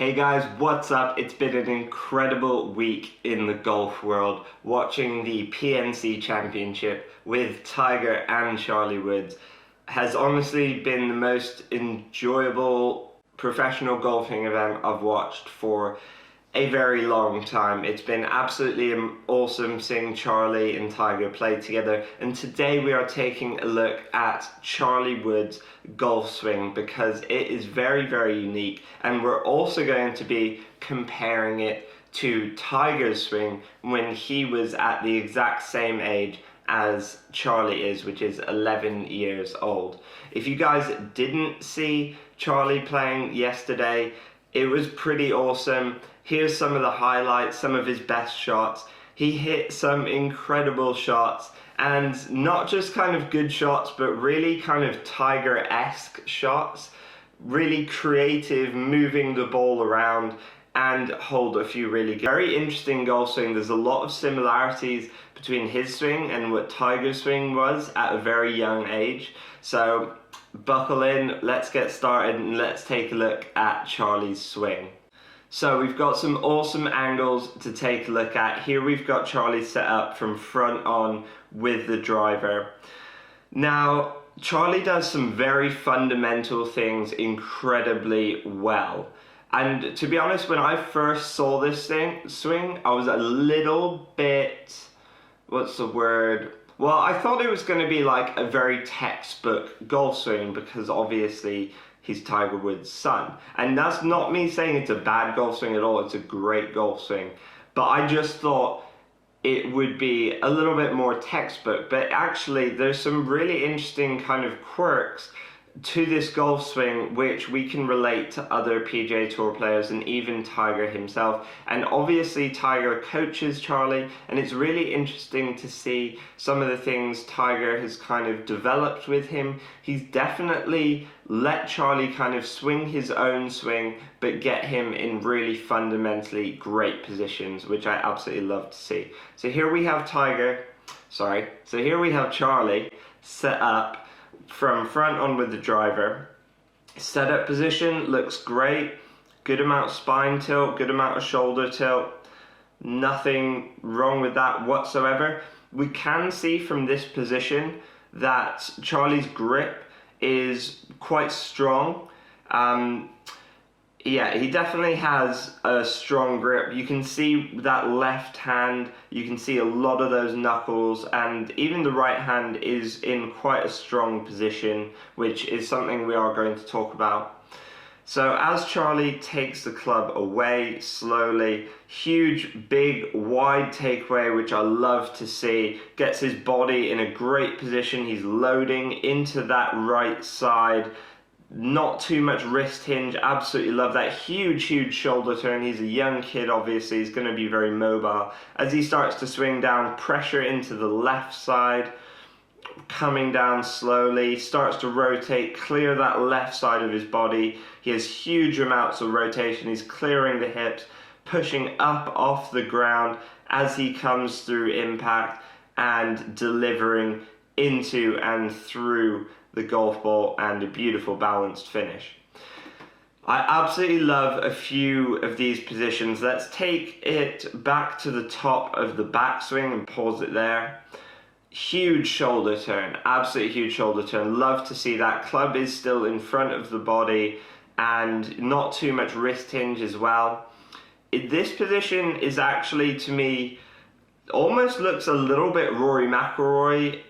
Hey guys, what's up? It's been an incredible week in the golf world watching the PNC Championship with Tiger and Charlie Woods. Has honestly been the most enjoyable professional golfing event I've watched for a very long time. It's been absolutely awesome seeing Charlie and Tiger play together, and today we are taking a look at Charlie Woods' golf swing because it is very unique, and we're also going to be comparing it to Tiger's swing when he was at the exact same age as Charlie is, which is 11 years old. If you guys didn't see Charlie playing yesterday, it was pretty awesome. Here's some of the highlights, some of his best shots. He hit some incredible shots, and not just kind of good shots, but really kind of Tiger-esque shots. Really creative, moving the ball around and hold a few really good. Very interesting golf swing. There's a lot of similarities between his swing and what Tiger's swing was at a very young age. So buckle in, let's get started, and let's take a look at Charlie's swing. So we've got some awesome angles to take a look at. Here we've got Charlie set up from front on with the driver. Now, Charlie does some very fundamental things incredibly well. And to be honest, when I first saw this swing, I was a little bit, what's the word? Well, I thought it was going to be like a very textbook golf swing because obviously he's Tiger Woods' son. And that's not me saying it's a bad golf swing at all, it's a great golf swing. But I just thought it would be a little bit more textbook. But actually, there's some really interesting kind of quirks to this golf swing which we can relate to other PGA Tour players and even Tiger himself. And obviously Tiger coaches Charlie, and it's really interesting to see some of the things Tiger has kind of developed with him. He's definitely let Charlie kind of swing his own swing but get him in really fundamentally great positions, which I absolutely love to see. So here we have here we have Charlie set up from front on with the driver. Setup position looks great. Good amount of spine tilt, good amount of shoulder tilt. Nothing wrong with that whatsoever. We can see from this position that Charlie's grip is quite strong. Yeah, he definitely has a strong grip. You can see that left hand, you can see a lot of those knuckles, and even the right hand is in quite a strong position, which is something we are going to talk about. So as Charlie takes the club away slowly, huge, big, wide takeaway, which I love to see, gets his body in a great position. He's loading into that right side. Not too much wrist hinge, absolutely love that. Huge shoulder turn. He's a young kid, obviously, he's going to be very mobile. As he starts to swing down, pressure into the left side, coming down slowly, starts to rotate, clear that left side of his body. He has huge amounts of rotation. He's clearing the hips, pushing up off the ground as he comes through impact and delivering into and through the golf ball, and a beautiful balanced finish. I absolutely love a few of these positions. Let's take it back to the top of the backswing and pause it there. Huge shoulder turn, absolutely huge shoulder turn. Love to see that. Club is still in front of the body and not too much wrist hinge as well. This position is actually, to me, almost looks a little bit Rory McIlroy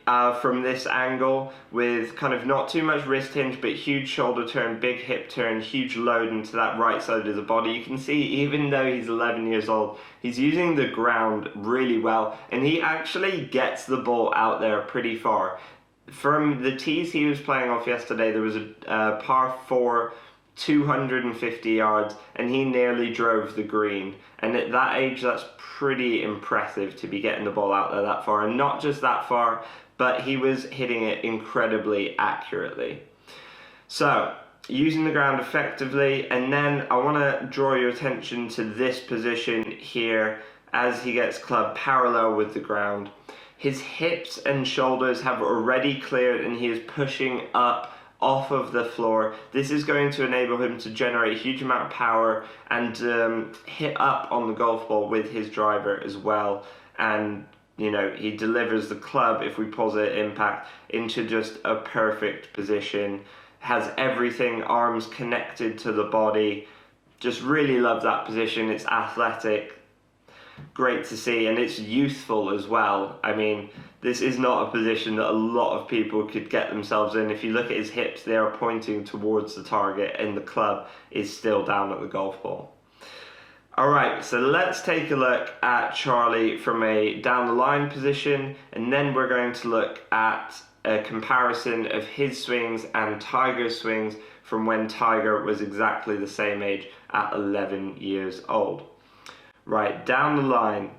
from this angle, with kind of not too much wrist hinge but huge shoulder turn, big hip turn, huge load into that right side of the body. You can see even though he's 11 years old, he's using the ground really well, and he actually gets the ball out there pretty far. From the tees he was playing off yesterday, there was a par 4, 250 yards, and he nearly drove the green. And at that age, that's pretty impressive to be getting the ball out there that far, and not just that far, but he was hitting it incredibly accurately. So using the ground effectively, and then I want to draw your attention to this position here as he gets club parallel with the ground. His hips and shoulders have already cleared and he is pushing up off of the floor. This is going to enable him to generate a huge amount of power and hit up on the golf ball with his driver as well. And you know, he delivers the club, if we pause it, impact, into just a perfect position. Has everything, arms connected to the body. Just really love that position. It's athletic, great to see, and it's youthful as well. I mean, this is not a position that a lot of people could get themselves in. If you look at his hips, they are pointing towards the target, and the club is still down at the golf ball. Alright, so let's take a look at Charlie from a down the line position, and then we're going to look at a comparison of his swings and Tiger's swings from when Tiger was exactly the same age at 11 years old. Right, down the line.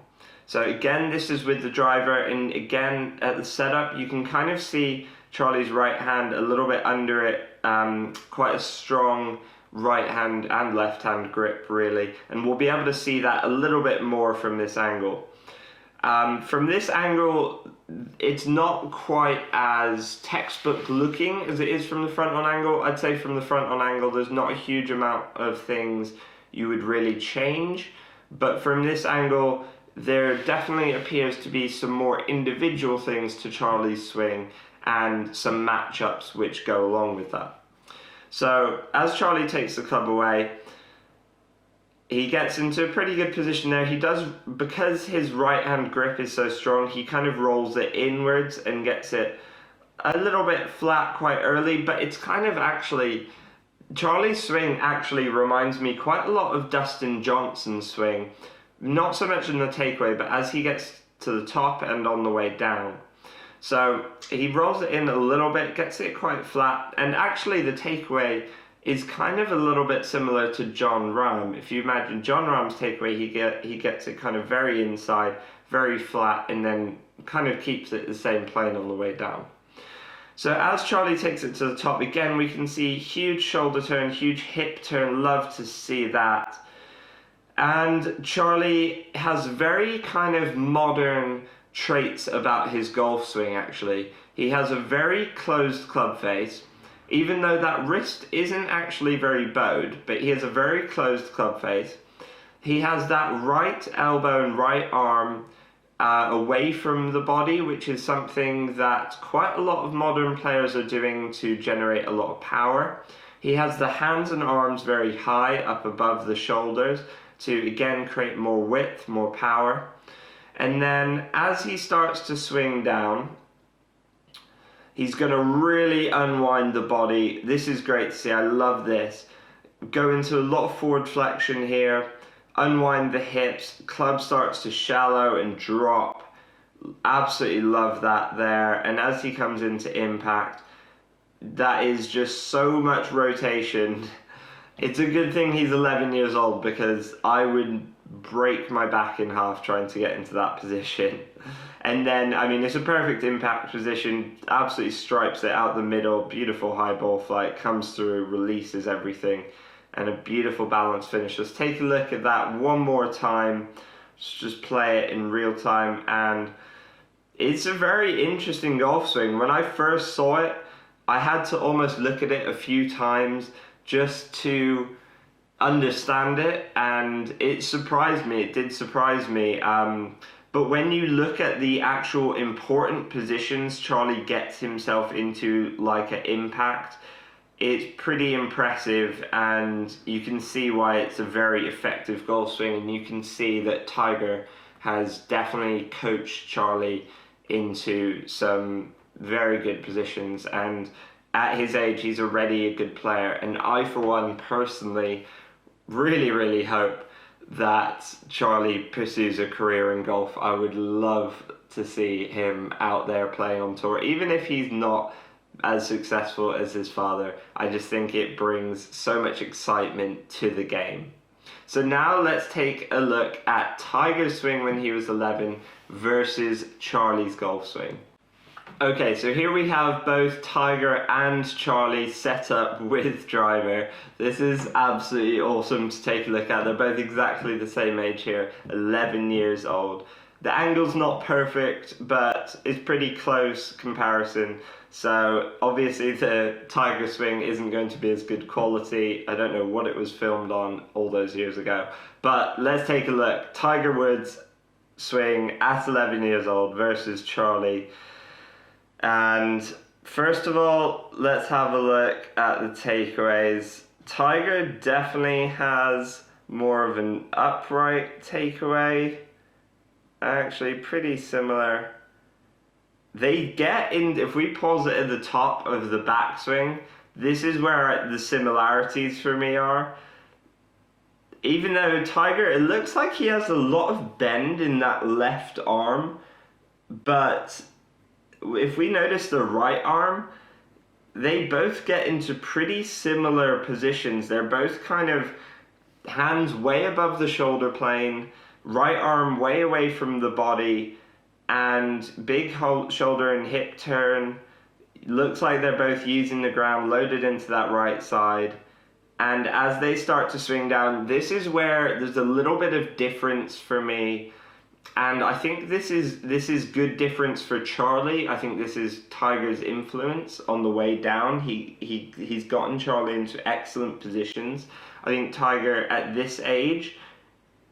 So again, this is with the driver, and again at the setup you can kind of see Charlie's right hand a little bit under it, quite a strong right hand and left hand grip really, and we'll be able to see that a little bit more from this angle. From this angle, it's not quite as textbook looking as it is from the front on angle. I'd say from the front on angle there's not a huge amount of things you would really change, but from this angle there definitely appears to be some more individual things to Charlie's swing and some matchups which go along with that. So as Charlie takes the club away, he gets into a pretty good position there. He does, because his right hand grip is so strong, he kind of rolls it inwards and gets it a little bit flat quite early, but it's kind of actually, Charlie's swing actually reminds me quite a lot of Dustin Johnson's swing. Not so much in the takeaway, but as he gets to the top and on the way down. So he rolls it in a little bit, gets it quite flat, and actually the takeaway is kind of a little bit similar to Jon Rahm. If you imagine Jon Rahm's takeaway, he gets it kind of very inside, very flat, and then kind of keeps it the same plane on the way down. So as Charlie takes it to the top, again we can see huge shoulder turn, huge hip turn, love to see that. And Charlie has very kind of modern traits about his golf swing actually. He has a very closed club face, even though that wrist isn't actually very bowed, but he has a very closed club face. He has that right elbow and right arm away from the body, which is something that quite a lot of modern players are doing to generate a lot of power. He has the hands and arms very high up above the shoulders to again create more width, more power. And then as he starts to swing down, he's going to really unwind the body. This is great to see. I love this. Go into a lot of forward flexion here. Unwind the hips. Club starts to shallow and drop. Absolutely love that there. And as he comes into impact, that is just so much rotation. It's a good thing he's 11 years old, because I would break my back in half trying to get into that position. And then, I mean, it's a perfect impact position, absolutely stripes it out the middle, beautiful high ball flight, comes through, releases everything, and a beautiful balance finish. Let's take a look at that one more time. Let's just play it in real time, and it's a very interesting golf swing. When I first saw it, I had to almost look at it a few times just to understand it, and it surprised me. It did surprise me. But when you look at the actual important positions Charlie gets himself into, like at impact, it's pretty impressive, and you can see why it's a very effective golf swing, and you can see that Tiger has definitely coached Charlie into some very good positions, and at his age he's already a good player. And I, for one, personally really hope that Charlie pursues a career in golf. I would love to see him out there playing on tour, even if he's not as successful as his father. I just think it brings so much excitement to the game. So now let's take a look at Tiger's swing when he was 11 versus Charlie's golf swing. Okay, so here we have both Tiger and Charlie set up with driver. This is absolutely awesome to take a look at. They're both exactly the same age here, 11 years old. The angle's not perfect, but it's pretty close comparison. So obviously the Tiger swing isn't going to be as good quality. I don't know what it was filmed on all those years ago. But let's take a look. Tiger Woods swing at 11 years old versus Charlie. And first of all, let's have a look at the takeaways. Tiger definitely has more of an upright takeaway. Actually, pretty similar. They get in, if we pause it at the top of the backswing, this is where the similarities for me are. Even though Tiger, it looks like he has a lot of bend in that left arm, but if we notice the right arm, they both get into pretty similar positions. They're both kind of hands way above the shoulder plane, right arm way away from the body, and big shoulder and hip turn. Looks like they're both using the ground loaded into that right side. And as they start to swing down, this is where there's a little bit of difference for me. And I think this is good difference for Charlie. I think this is Tiger's influence on the way down. He's gotten Charlie into excellent positions. I think Tiger at this age,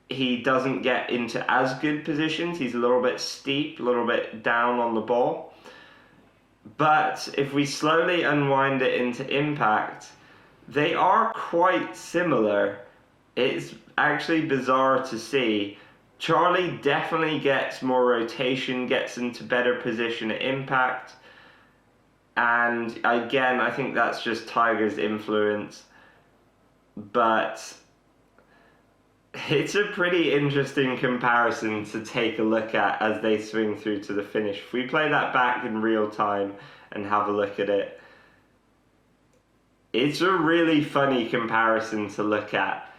he doesn't get into as good positions. He's a little bit steep, a little bit down on the ball. But if we slowly unwind it into impact, they are quite similar. It's actually bizarre to see. Charlie definitely gets more rotation, gets into better position at impact. And again, I think that's just Tiger's influence. But it's a pretty interesting comparison to take a look at as they swing through to the finish. If we play that back in real time and have a look at it, it's a really funny comparison to look at.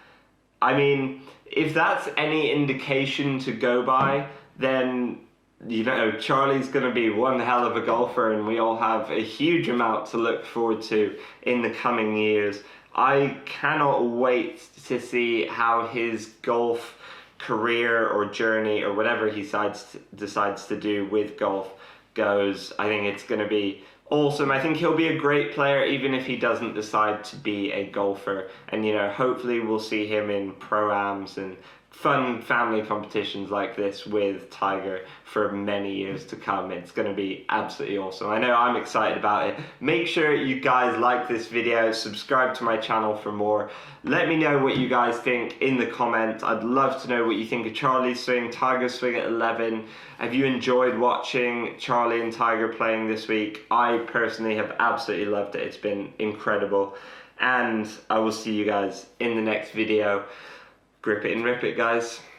I mean, if that's any indication to go by, then, you know, Charlie's going to be one hell of a golfer, and we all have a huge amount to look forward to in the coming years. I cannot wait to see how his golf career or journey or whatever he decides to do with golf goes. I think it's going to be awesome. I think he'll be a great player even if he doesn't decide to be a golfer. And, you know, hopefully we'll see him in pro-ams and fun family competitions like this with Tiger for many years to come. It's going to be absolutely awesome. I know I'm excited about it. Make sure you guys like this video, subscribe to my channel for more. Let me know what you guys think in the comments. I'd love to know what you think of Charlie's swing, Tiger's swing at 11. Have you enjoyed watching Charlie and Tiger playing this week? I personally have absolutely loved it. It's been incredible. And I will see you guys in the next video. Grip it and rip it, guys.